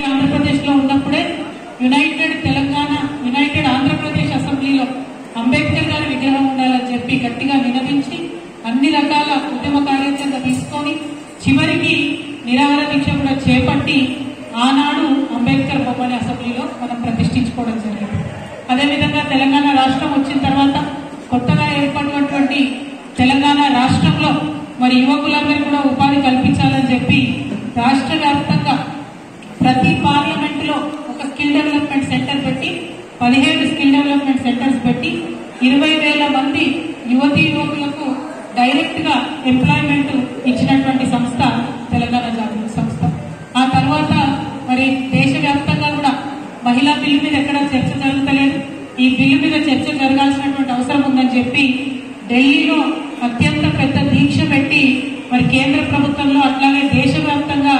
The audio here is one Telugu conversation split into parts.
ఆంధ్రప్రదేశ్ లో ఉన్నప్పుడే యునైటెడ్ ఆంధ్రప్రదేశ్ అసెంబ్లీలో అంబేద్కర్ గారి విగ్రహం ఉండాలని చెప్పి గట్టిగా వినవించి అన్ని రకాల ఉద్యమ కార్యాచరణ తీసుకొని చివరికి నిరాహార దీక్ష కూడా చేపట్టి ఆనాడు అంబేద్కర్ బొమ్మని అసెంబ్లీలో మనం ప్రతిష్ఠించుకోవడం జరిగింది. అదేవిధంగా తెలంగాణ రాష్ట్రం వచ్చిన తర్వాత కొత్తగా ఏర్పడినటువంటి తెలంగాణ రాష్ట్రంలో మరి యువకులందరూ కూడా ఉపాధి కల్పించాలని చెప్పి రాష్ట్ర వ్యాప్తంగా ప్రతి పార్లమెంట్ లో ఒక స్కిల్ డెవలప్మెంట్ సెంటర్ పెట్టి 17 స్కిల్ డెవలప్మెంట్ సెంటర్స్ పెట్టి 20,000 మంది యువతీ యువకులకు డైరెక్ట్ గా ఎంప్లాయ్మెంట్ ఇచ్చినటువంటి సంస్థ తెలంగాణ జాగృతి సంస్థ. ఆ తర్వాత మరి దేశవ్యాప్తంగా కూడా మహిళా బిల్లు మీద ఎక్కడ చర్చ జరుగుతలేదు. ఈ బిల్లు మీద చర్చ జరగాల్సినటువంటి అవసరం ఉందని చెప్పి ఢిల్లీలో అత్యంత పెద్ద దీక్ష పెట్టి మరి కేంద్ర ప్రభుత్వంలో అట్లాగే దేశవ్యాప్తంగా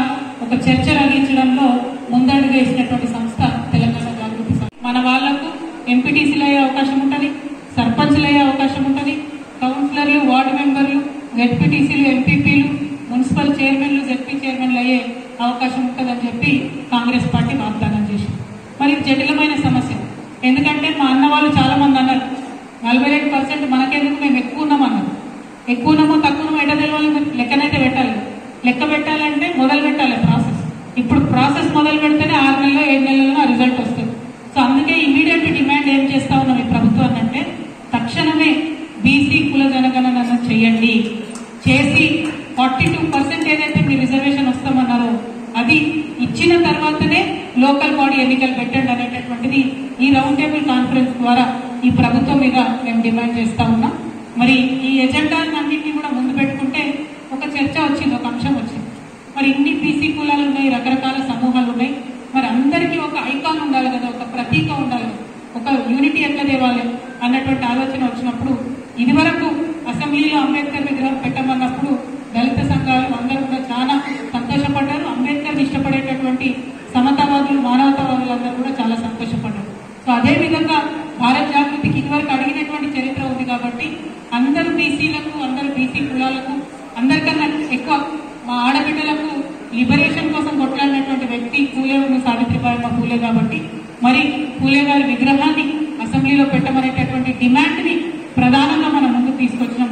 ఒక చర్చ రగించడంలో ముందడుగు వేసినటువంటి సంస్థ తెలంగాణ జాగృతి సంస్థ. మన వాళ్లకు ఎంపీటీసీలు అయ్యే అవకాశం ఉంటుంది, సర్పంచ్లు అయ్యే అవకాశం ఉంటుంది, కౌన్సిలర్లు, వార్డు మెంబర్లు, జెడ్పీటీసీలు, ఎంపీపీలు, మున్సిపల్ చైర్మన్లు, జెడ్పీ చైర్మన్లు అయ్యే అవకాశం ఉంటుందని చెప్పి కాంగ్రెస్ పార్టీ వాగ్దానం చేసింది. మరి జటిలమైన సమస్య. ఎందుకంటే మా అన్న వాళ్ళు చాలా మంది అన్నారు 42% మనకెందుకు, మేము ఎక్కువ ఉన్నామన్నారు. ఎక్కువ ఉన్నామో తక్కువ ఉన్నామో ఎట తెలవాలి, లెక్కనైతే పెట్టాలి. లెక్క పెట్టాలంటే మొదలు పెట్టాలి ప్రాసెస్. ఇప్పుడు ప్రాసెస్ మొదలు పెడితేనే 6 నెలలో 7 నెలల్లో రిజల్ట్ వస్తుంది. సో అందుకే ఇమీడియట్ డిమాండ్ ఏం చేస్తా ఉన్నాం ఈ ప్రభుత్వాన్ని అంటే తక్షణమే బీసీ కుల జనగణన చేయండి, చేసి 42% ఏదైతే మీ రిజర్వేషన్ వస్తామన్నారో అది ఇచ్చిన తర్వాతనే లోకల్ బాడీ ఎన్నికలు పెట్టండి అనేటటువంటిది ఈ రౌండ్ టేబుల్ కాన్ఫరెన్స్ ద్వారా ఈ ప్రభుత్వం మీద మేము డిమాండ్ చేస్తా ఉన్నాం. మరి ఈ ఎజెండాలన్నింటినీ కూడా ముందు పెట్టుకుంటే ఒక చర్చ వచ్చింది, ఒక అంశం వచ్చింది. మరి ఇన్ని బీసీ కులాలు ఉన్నాయి, రకరకాల సమూహాలు ఉన్నాయి, మరి అందరికీ ఒక ఐకాన్ ఉండాలి కదా, ఒక ప్రతీక ఉండాలి కదా, ఒక యూనిటీ ఎట్లా తేవాలి అన్నటువంటి ఆలోచన వచ్చినప్పుడు ఇదివరకు అసెంబ్లీలో అంబేద్కర్ విగ్రహం పెట్టమన్నప్పుడు దళిత సంఘాలు అందరూ కూడా చాలా సంతోషపడ్డారు. అంబేద్కర్ ఇష్టపడేటటువంటి సమతావాదులు, మానవతావాదులు అందరూ కూడా చాలా సంతోషపడ్డారు. సో అదే విధంగా భారత్ జాగృతికి ఇదివరకు అడిగినటువంటి చరిత్ర ఉంది కాబట్టి అందరూ బీసీలకు, అందరూ బీసీ కులాలకు, అందరికన్నా ఎక్కువ మా ఆడబిడ్డలకు లిబరేషన్ కోసం కొట్లాడినటువంటి వ్యక్తి పూలే, సావిత్రిబాయి పూలే కాబట్టి మరి పూలే గారి విగ్రహాన్ని అసెంబ్లీలో పెట్టమనేటటువంటి డిమాండ్ ని ప్రధానంగా మనం ముందుకు తీసుకొచ్చినాం.